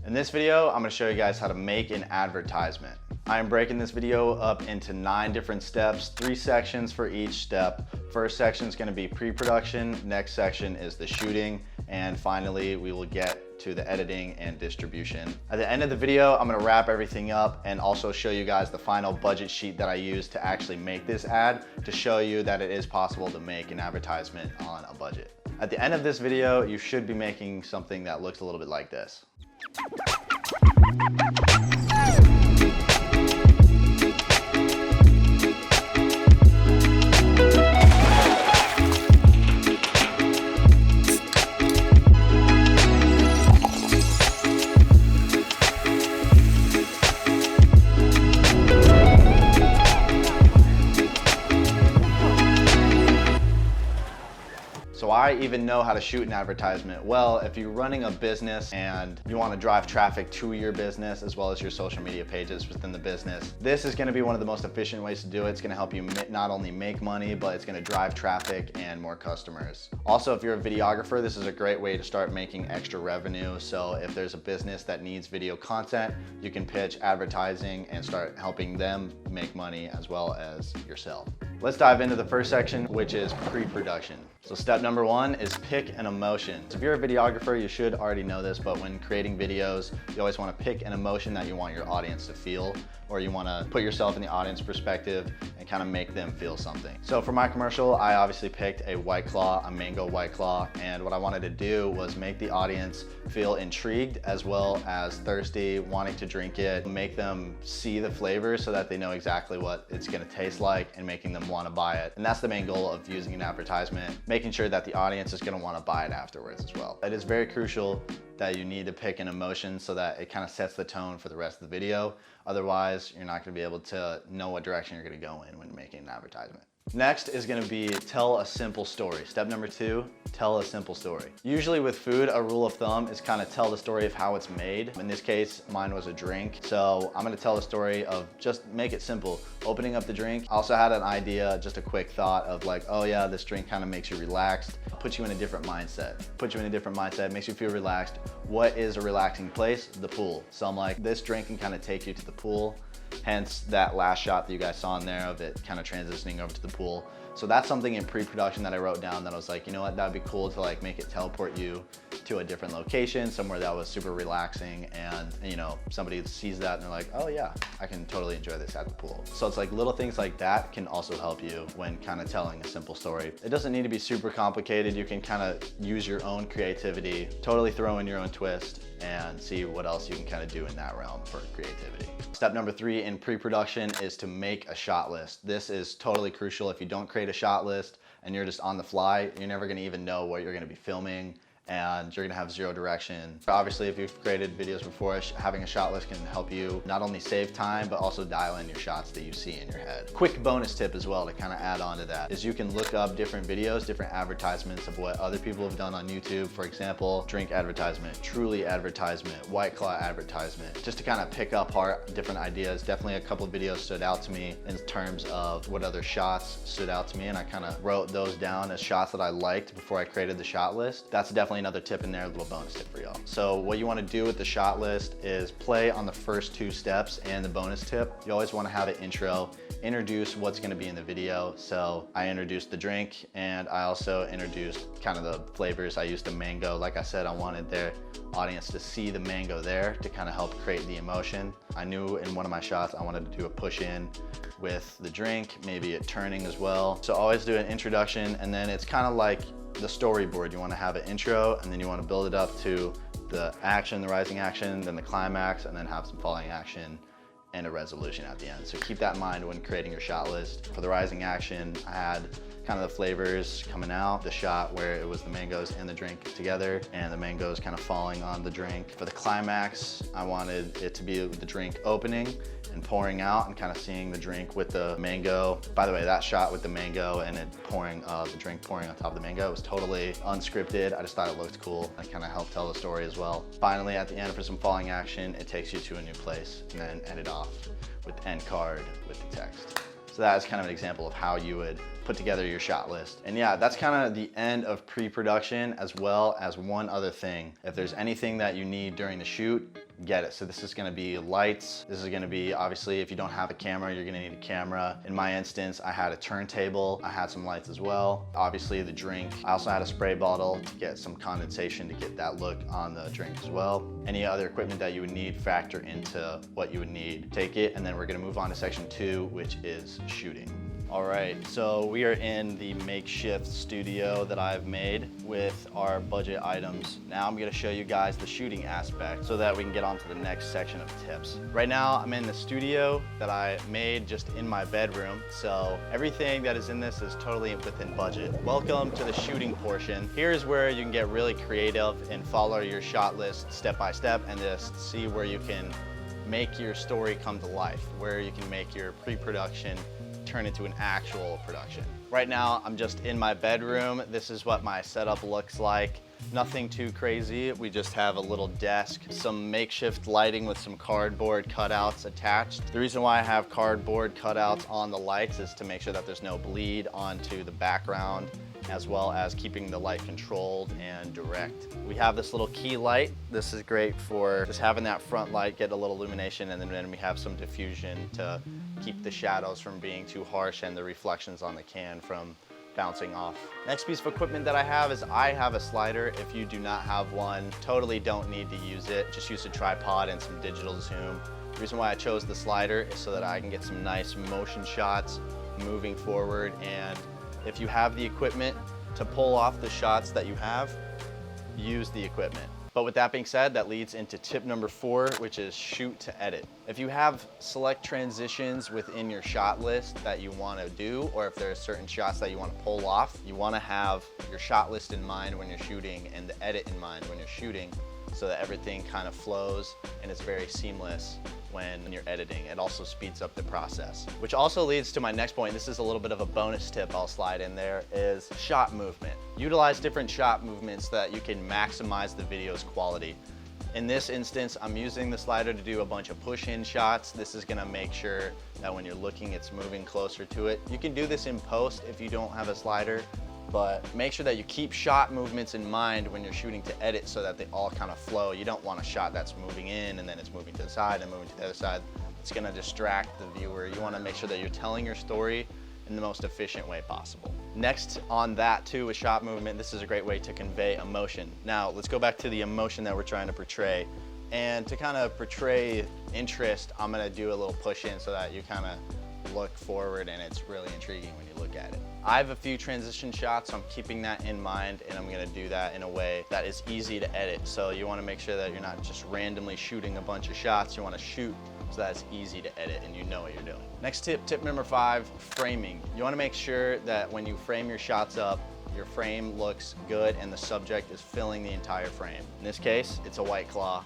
In this video, I'm gonna show you guys how to make an advertisement. I am breaking this video up into 9 different steps, 3 sections for each step. First section is gonna be pre-production, next section is the shooting, and finally we will get to the editing and distribution. At the end of the video, I'm gonna wrap everything up and also show you guys the final budget sheet that I used to actually make this ad to show you that it is possible to make an advertisement on a budget. At the end of this video, you should be making something that looks a little bit like this. So I even know how to shoot an advertisement. Well, if you're running a business and you want to drive traffic to your business as well as your social media pages within the business, this is going to be one of the most efficient ways to do it. It's going to help you not only make money, but it's going to drive traffic and more customers. Also, if you're a videographer, this is a great way to start making extra revenue. So if there's a business that needs video content, you can pitch advertising and start helping them make money as well as yourself. Let's dive into the first section, which is pre-production. So step number 1 is pick an emotion. So if you're a videographer, you should already know this, but when creating videos, you always want to pick an emotion that you want your audience to feel, or you want to put yourself in the audience perspective and kind of make them feel something. So for my commercial, I obviously picked a White Claw, a mango White Claw, and what I wanted to do was make the audience feel intrigued as well as thirsty, wanting to drink it, make them see the flavor so that they know exactly what it's going to taste like and making them want to buy it. And that's the main goal of using an advertisement, making sure that the audience is going to want to buy it afterwards as well. It is very crucial that you need to pick an emotion so that it kind of sets the tone for the rest of the video. Otherwise, you're not going to be able to know what direction you're going to go in when making an advertisement. Next is going to be tell a simple story. Step number 2, tell a simple story. Usually with food, a rule of thumb is kind of tell the story of how it's made. In this case, mine was a drink. So I'm going to tell the story of just make it simple. Opening up the drink. I also had an idea, just a quick thought of like, oh yeah, this drink kind of makes you relaxed. Puts you in a different mindset. Makes you feel relaxed. What is a relaxing place? The pool. So I'm like, this drink can kind of take you to the pool. Hence that last shot that you guys saw in there of it kind of transitioning over to the pool. So that's something in pre-production that I wrote down that I was like, you know what, that'd be cool to like make it teleport you to a different location, somewhere that was super relaxing, and you know, somebody sees that and they're like, oh yeah, I can totally enjoy this at the pool. So it's like little things like that can also help you when kind of telling a simple story. It doesn't need to be super complicated. You can kind of use your own creativity, totally throw in your own twist and see what else you can kind of do in that realm for creativity. Step number 3 in pre-production is to make a shot list. This is totally crucial. If you don't create a shot list and you're just on the fly, you're never going to even know what you're going to be filming, and you're gonna have zero direction. Obviously, if you've created videos before, having a shot list can help you not only save time, but also dial in your shots that you see in your head. Quick bonus tip as well to kind of add on to that is you can look up different videos, different advertisements of what other people have done on YouTube. For example, drink advertisement, Truly advertisement, White Claw advertisement, just to kind of pick up different ideas. Definitely a couple of videos stood out to me in terms of what other shots stood out to me, and I kind of wrote those down as shots that I liked before I created the shot list. That's definitely another tip in there, a little bonus tip for y'all. So what you want to do with the shot list is play on the first 2 steps and the bonus tip. You always want to have an intro, introduce what's going to be in the video. So I introduced the drink and I also introduced kind of the flavors. I used a mango. Like I said, I wanted their audience to see the mango there to kind of help create the emotion. I knew in one of my shots I wanted to do a push in with the drink, maybe it turning as well. So always do an introduction, and then it's kind of like the storyboard. You want to have an intro and then you want to build it up to the action, the rising action, then the climax, and then have some falling action and a resolution at the end. So keep that in mind when creating your shot list. For the rising action, I had kind of the flavors coming out, the shot where it was the mangoes and the drink together and the mangoes kind of falling on the drink. For the climax, I wanted it to be the drink opening and pouring out and kind of seeing the drink with the mango. By the way, that shot with the mango and it pouring, the drink pouring on top of the mango was totally unscripted. I just thought it looked cool. It kind of helped tell the story as well. Finally, at the end for some falling action, it takes you to a new place and then end it off with the end card with the text. So that is kind of an example of how you would put together your shot list. And yeah, that's kind of the end of pre-production, as well as one other thing. If there's anything that you need during the shoot, get it. So this is gonna be lights. This is gonna be, obviously, if you don't have a camera, you're gonna need a camera. In my instance, I had a turntable. I had some lights as well. Obviously the drink. I also had a spray bottle to get some condensation to get that look on the drink as well. Any other equipment that you would need, factor into what you would need. Take it, and then we're gonna move on to section 2, which is shooting. All right, so we are in the makeshift studio that I've made with our budget items. Now I'm gonna show you guys the shooting aspect so that we can get on to the next section of tips. Right now, I'm in the studio that I made just in my bedroom, so everything that is in this is totally within budget. Welcome to the shooting portion. Here's where you can get really creative and follow your shot list step by step and just see where you can make your story come to life, where you can make your pre-production turn into an actual production. Right now, I'm just in my bedroom. This is what my setup looks like. Nothing too crazy. We just have a little desk, some makeshift lighting with some cardboard cutouts attached. The reason why I have cardboard cutouts on the lights is to make sure that there's no bleed onto the background, as well as keeping the light controlled and direct. We have this little key light. This is great for just having that front light get a little illumination, and then we have some diffusion to keep the shadows from being too harsh and the reflections on the can from bouncing off. Next piece of equipment that I have is I have a slider. If you do not have one, totally don't need to use it. Just use a tripod and some digital zoom. The reason why I chose the slider is so that I can get some nice motion shots moving forward, and if you have the equipment to pull off the shots that you have, use the equipment. But with that being said, that leads into tip number 4, which is shoot to edit. If you have select transitions within your shot list that you want to do, or if there are certain shots that you want to pull off, you want to have your shot list in mind when you're shooting and the edit in mind when you're shooting, so that everything kind of flows and is very seamless when you're editing. It also speeds up the process. Which also leads to my next point. This is a little bit of a bonus tip I'll slide in there, is shot movement. Utilize different shot movements so that you can maximize the video's quality. In this instance, I'm using the slider to do a bunch of push-in shots. This is gonna make sure that when you're looking, it's moving closer to it. You can do this in post if you don't have a slider, but make sure that you keep shot movements in mind when you're shooting to edit so that they all kind of flow. You don't want a shot that's moving in and then it's moving to the side and moving to the other side. It's gonna distract the viewer. You wanna make sure that you're telling your story in the most efficient way possible. Next on that too is shot movement. This is a great way to convey emotion. Now let's go back to the emotion that we're trying to portray. And to kind of portray interest, I'm gonna do a little push in so that you kind of look forward and it's really intriguing when you look at it. I have a few transition shots, so I'm keeping that in mind, and I'm gonna do that in a way that is easy to edit. So you wanna make sure that you're not just randomly shooting a bunch of shots. You wanna shoot so that it's easy to edit and you know what you're doing. Next tip, tip number 5, framing. You wanna make sure that when you frame your shots up, your frame looks good and the subject is filling the entire frame. In this case, it's a White Claw,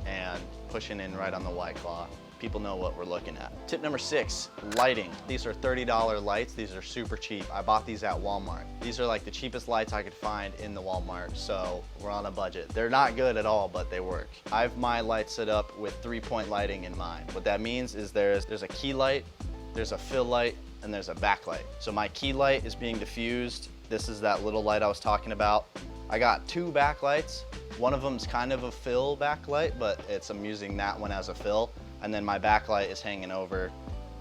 and pushing in right on the White Claw. People know what we're looking at. Tip number 6, lighting. These are $30 lights. These are super cheap. I bought these at Walmart. These are like the cheapest lights I could find in the Walmart, so we're on a budget. They're not good at all, but they work. I have my lights set up with 3-point lighting in mind. What that means is there's a key light, there's a fill light, and there's a backlight. So my key light is being diffused. This is that little light I was talking about. I got 2 backlights. One of them's kind of a fill backlight, but I'm using that one as a fill. And then my backlight is hanging over.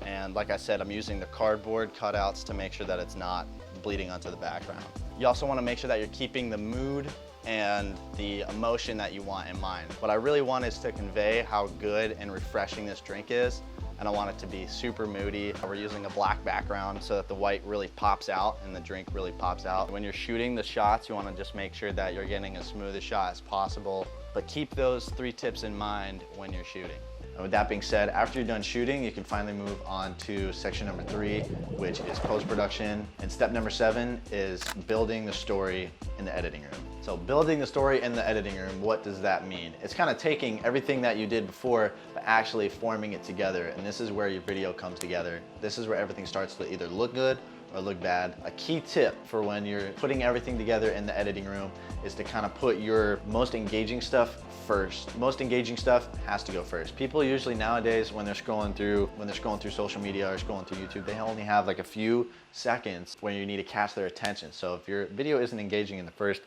And like I said, I'm using the cardboard cutouts to make sure that it's not bleeding onto the background. You also want to make sure that you're keeping the mood and the emotion that you want in mind. What I really want is to convey how good and refreshing this drink is, and I want it to be super moody. We're using a black background so that the white really pops out and the drink really pops out. When you're shooting the shots, you want to just make sure that you're getting as smooth a shot as possible, but keep those 3 tips in mind when you're shooting. And with that being said, after you're done shooting, you can finally move on to section number 3, which is post-production. And step number 7 is building the story in the editing room. So building the story in the editing room, what does that mean? It's kind of taking everything that you did before, but actually forming it together. And this is where your video comes together. This is where everything starts to either look good or look bad. A key tip for when you're putting everything together in the editing room is to kind of put your most engaging stuff first. Most engaging stuff has to go first. People usually nowadays, when they're scrolling through social media or scrolling through YouTube, they only have like a few seconds where you need to catch their attention. So if your video isn't engaging in the first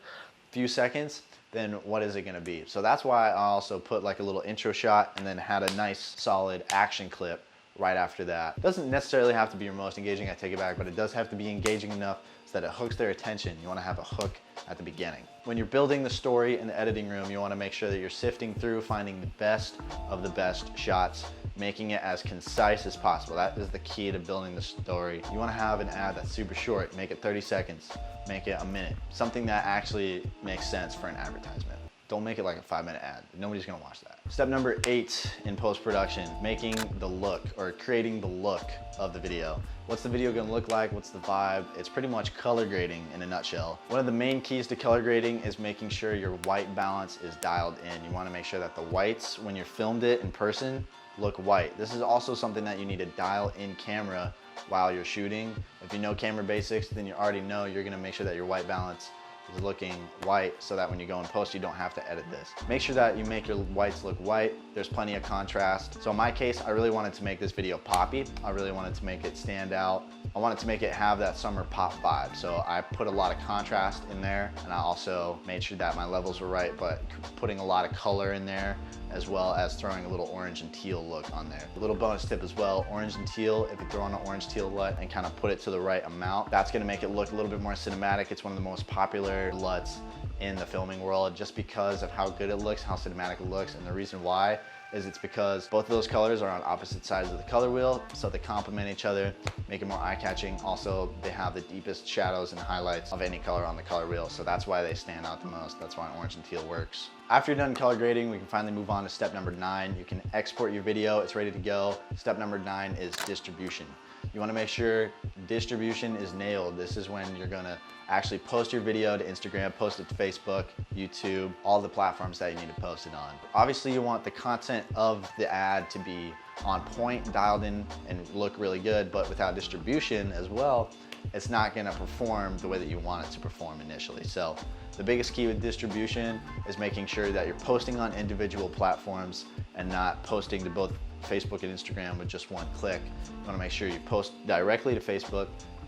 few seconds, then what is it gonna be? So that's why I also put like a little intro shot and then had a nice solid action clip right after that. It doesn't necessarily have to be your most engaging, I take it back, but it does have to be engaging enough so that it hooks their attention. You wanna have a hook at the beginning. When you're building the story in the editing room, you wanna make sure that you're sifting through, finding the best of the best shots, making it as concise as possible. That is the key to building the story. You wanna have an ad that's super short, make it 30 seconds, make it a minute. Something that actually makes sense for an advertisement. Don't make it like a 5-minute ad. Nobody's gonna watch that. Step number 8 in post-production, making the look or creating the look of the video. What's the video gonna look like? What's the vibe? It's pretty much color grading in a nutshell. One of the main keys to color grading is making sure your white balance is dialed in. You wanna make sure that the whites, when you're filmed it in person, look white. This is also something that you need to dial in camera while you're shooting. If you know camera basics, then you already know you're gonna make sure that your white balance is looking white so that when you go in post, you don't have to edit this. Make sure that you make your whites look white. There's plenty of contrast. So in my case, I really wanted to make this video poppy. I really wanted to make it stand out. I wanted to make it have that summer pop vibe. So I put a lot of contrast in there, and I also made sure that my levels were right, but putting a lot of color in there, as well as throwing a little orange and teal look on there. A little bonus tip as well, orange and teal, if you throw on an orange teal LUT and kind of put it to the right amount, that's gonna make it look a little bit more cinematic. It's one of the most popular LUTs in the filming world just because of how good it looks, how cinematic it looks, and the reason why is it's because both of those colors are on opposite sides of the color wheel, so they complement each other, make it more eye-catching. Also, they have the deepest shadows and highlights of any color on the color wheel, so that's why they stand out the most. That's why orange and teal works. After you're done color grading, we can finally move on to step number 9. You can export your video, it's ready to go. Step number 9 is distribution. You wanna make sure distribution is nailed. This is when you're gonna actually post your video to Instagram, post it to Facebook, YouTube, all the platforms that you need to post it on. Obviously, you want the content of the ad to be on point, dialed in, and look really good, but without distribution as well, it's not gonna perform the way that you want it to perform initially. So the biggest key with distribution is making sure that you're posting on individual platforms and not posting to both Facebook and Instagram with just one click. You wanna make sure you post directly to Facebook,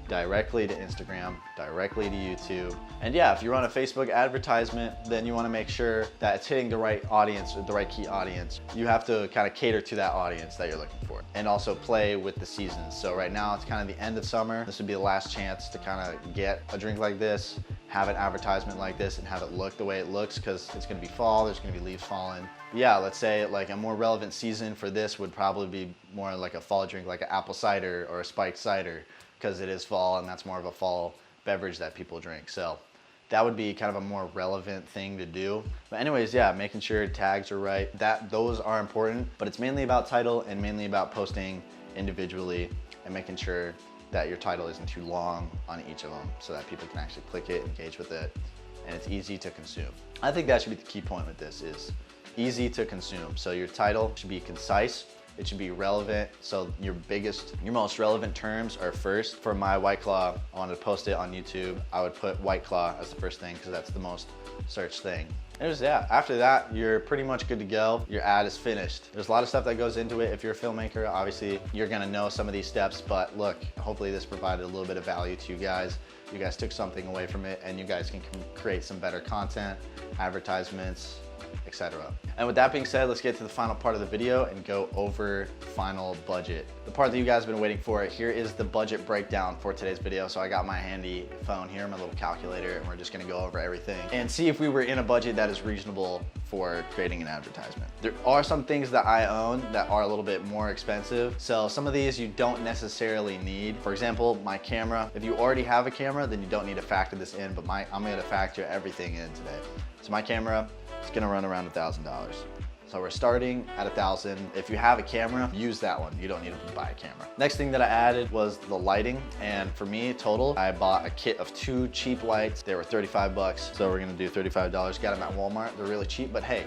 directly to Instagram, directly to YouTube. And yeah, if you run a Facebook advertisement, then you wanna make sure that it's hitting the right audience, or the right key audience. You have to kind of cater to that audience that you're looking for and also play with the seasons. So right now it's kind of the end of summer. This would be the last chance to kind of get a drink like this, have an advertisement like this, and have it look the way it looks, because it's gonna be fall, there's gonna be leaves falling. But yeah, let's say like a more relevant season for this would probably be more like a fall drink, like an apple cider or a spiked cider, because it is fall and that's more of a fall beverage that people drink. So that would be kind of a more relevant thing to do. But anyways, yeah, making sure tags are right, those are important, but it's mainly about title and mainly about posting individually and making sure that your title isn't too long on each of them so that people can actually click it, engage with it, and it's easy to consume. I think that should be the key point with this, is easy to consume. So your title should be concise, it should be relevant. So your most relevant terms are first. For my White Claw, I wanted to post it on YouTube. I would put White Claw as the first thing because that's the most searched thing. And just, yeah, after that, you're pretty much good to go. Your ad is finished. There's a lot of stuff that goes into it. If you're a filmmaker, obviously you're gonna know some of these steps, but look, hopefully this provided a little bit of value to you guys. You guys took something away from it and you guys can create some better content, advertisements, etc. And with that being said, let's get to the final part of the video and go over final budget. The part that you guys have been waiting for. Here is the budget breakdown for today's video. So I got my handy phone here, my little calculator, and we're just gonna go over everything and see if we were in a budget that is reasonable for creating an advertisement. There are some things that I own that are a little bit more expensive. So some of these you don't necessarily need. For example, my camera. If you already have a camera, then you don't need to factor this in, but I'm gonna factor everything in today. So my camera, it's gonna run around $1,000. So we're starting at $1,000. If you have a camera, use that one. You don't need to buy a camera. Next thing that I added was the lighting. And for me, total, I bought a kit of 2 cheap lights. They were 35 bucks. So we're gonna do $35. Got them at Walmart. They're really cheap, but hey,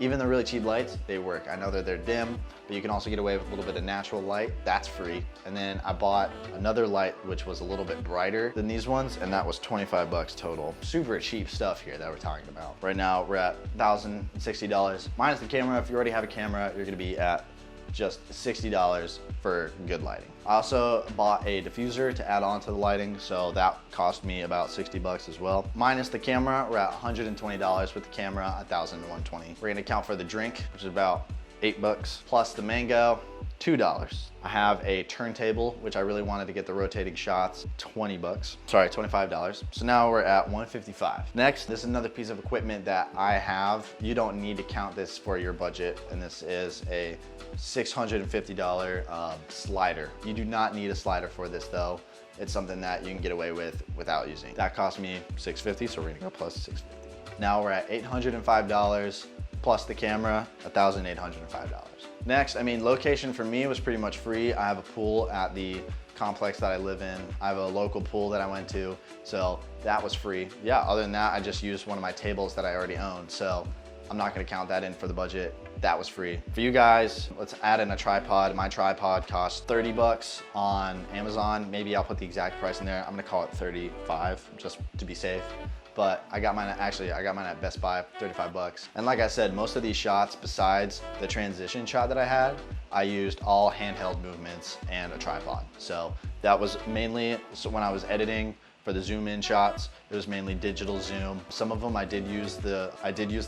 even the really cheap lights, they work. I know that they're dim, but you can also get away with a little bit of natural light. That's free. And then I bought another light, which was a little bit brighter than these ones, and that was 25 bucks total. Super cheap stuff here that we're talking about. Right now, we're at $1,060. Minus the camera. If you already have a camera, you're gonna be at just $60 for good lighting. I also bought a diffuser to add on to the lighting, so that cost me about 60 bucks as well. Minus the camera, we're at $120. With the camera, 1,120. We're gonna account for the drink, which is about 8 bucks, plus the mango, $2. I have a turntable, which I really wanted to get the rotating shots, 20 bucks. Sorry, $25. So now we're at 155. Next, this is another piece of equipment that I have. You don't need to count this for your budget, and this is a $650 slider. You do not need a slider for this though. It's something that you can get away with without using. That cost me $650, so we're gonna go plus $650. Now we're at $805 plus the camera, $1,805. Next, I mean, location for me was pretty much free. I have a pool at the complex that I live in. I have a local pool that I went to, so that was free. Yeah, other than that, I just used one of my tables that I already owned, so I'm not gonna count that in for the budget. That was free. For you guys, let's add in a tripod. My tripod costs 30 bucks on Amazon. Maybe I'll put the exact price in there. I'm gonna call it 35 just to be safe. But I got mine at Best Buy, 35 bucks. And like I said, most of these shots, besides the transition shot that I had, I used all handheld movements and a tripod. So that was mainly, so when I was editing for the zoom in shots, it was mainly digital zoom. Some of them I did use the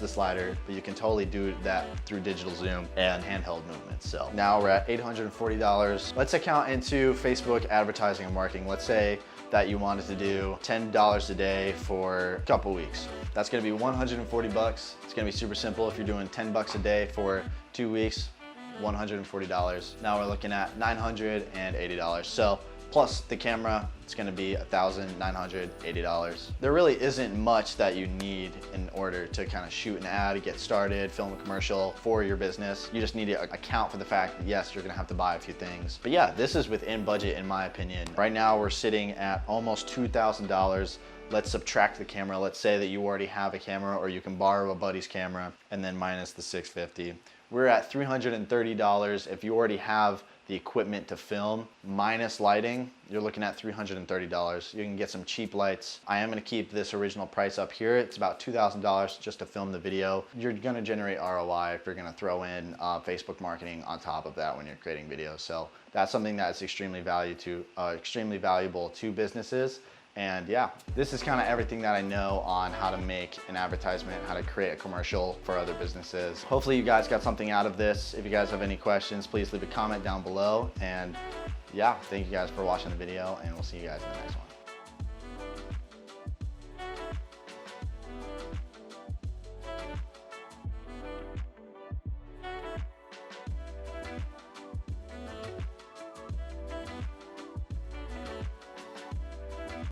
slider, but you can totally do that through digital zoom and handheld movements. So now we're at $840. Let's account into Facebook advertising and marketing. Let's say that you wanted to do $10 a day for a couple weeks. That's gonna be 140 bucks. It's gonna be super simple. If you're doing 10 bucks a day for 2 weeks, $140. Now we're looking at $980. So plus the camera, it's gonna be $1,980. There really isn't much that you need in order to kind of shoot an ad, get started, film a commercial for your business. You just need to account for the fact that yes, you're gonna have to buy a few things. But yeah, this is within budget in my opinion. Right now we're sitting at almost $2,000. Let's subtract the camera. Let's say that you already have a camera or you can borrow a buddy's camera, and then minus the $650. We're at $330. If you already have the equipment to film, minus lighting, you're looking at $330. You can get some cheap lights. I am gonna keep this original price up here. It's about $2,000 just to film the video. You're gonna generate ROI if you're gonna throw in Facebook marketing on top of that when you're creating videos. So that's something that's extremely valuable to businesses. And yeah, this is kind of everything that I know on how to make an advertisement, how to create a commercial for other businesses. Hopefully you guys got something out of this. If you guys have any questions, please leave a comment down below. And yeah, thank you guys for watching the video, and we'll see you guys in the next one.